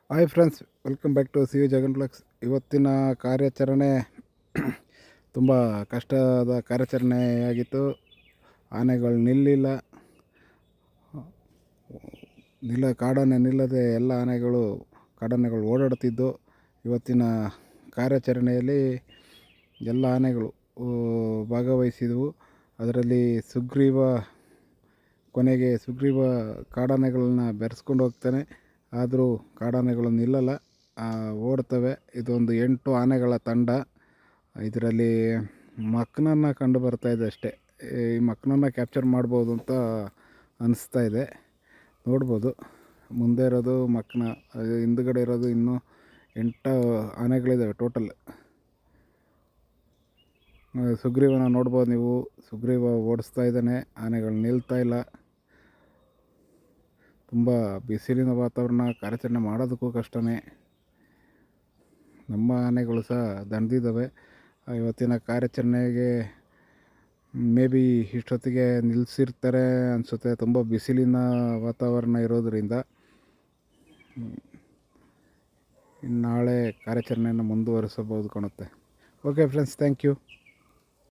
Hi friends, welcome back to ಸಿ ಯು ಜಗನ್ಫ್ಲೆಕ್ಸ್. ಇವತ್ತಿನ ಕಾರ್ಯಾಚರಣೆ ತುಂಬ ಕಷ್ಟದ ಕಾರ್ಯಾಚರಣೆಯಾಗಿತ್ತು. ಆನೆಗಳು ಕಾಡಾನೆ ನಿಲ್ಲದೆ ಎಲ್ಲ ಕಾಡಾನೆಗಳು ಓಡಾಡ್ತಿದ್ದು. ಇವತ್ತಿನ ಕಾರ್ಯಾಚರಣೆಯಲ್ಲಿ ಎಲ್ಲ ಆನೆಗಳು ಭಾಗವಹಿಸಿದವು. ಅದರಲ್ಲಿ ಕೊನೆಗೆ ಸುಗ್ರೀವ ಕಾಡಾನೆಗಳನ್ನ ಬೆರೆಸ್ಕೊಂಡು ಹೋಗ್ತಾನೆ. ಆದರೂ ಕಾಡಾನೆಗಳು ನಿಲ್ಲಲ್ಲ, ಓಡ್ತವೆ. ಇದೊಂದು 8 ಆನೆಗಳ ತಂಡ. ಇದರಲ್ಲಿ ಮಕ್ಕನನ್ನು ಕಂಡು ಬರ್ತಾಯಿದೆ ಅಷ್ಟೇ. ಈ ಮಕ್ಕನನ್ನು ಕ್ಯಾಪ್ಚರ್ ಮಾಡ್ಬೋದು ಅಂತ ಅನಿಸ್ತಾ ಇದೆ. ನೋಡ್ಬೋದು, ಮುಂದೆ ಇರೋದು ಮಕ್ಕನ, ಹಿಂದುಗಡೆ ಇರೋದು ಇನ್ನೂ 8 ಆನೆಗಳಿದ್ದಾವೆ ಟೋಟಲ್. ಸುಗ್ರೀವನ ನೋಡ್ಬೋದು ನೀವು. ಸುಗ್ರೀವ ಓಡಿಸ್ತಾ ಇದ್ದಾನೆ, ಆನೆಗಳು ನಿಲ್ತಾ ಇಲ್ಲ. ತುಂಬ ಬಿಸಿಲಿನ ವಾತಾವರಣ, ಕಾರ್ಯಾಚರಣೆ ಮಾಡೋದಕ್ಕೂ ಕಷ್ಟನೇ. ನಮ್ಮ ಆನೆಗಳು ಸಹ ದಣಿದಿದ್ದಾವೆ. ಇವತ್ತಿನ ಕಾರ್ಯಾಚರಣೆಗೆ ಮೇ ಬಿ ಇಷ್ಟೊತ್ತಿಗೆ ನಿಲ್ಲಿಸಿರ್ತಾರೆ ಅನಿಸುತ್ತೆ, ತುಂಬ ಬಿಸಿಲಿನ ವಾತಾವರಣ ಇರೋದರಿಂದ. ನಾಳೆ ಕಾರ್ಯಾಚರಣೆಯನ್ನು ಮುಂದುವರಿಸಬಹುದು ಕಾಣುತ್ತೆ. Okay friends, thank you.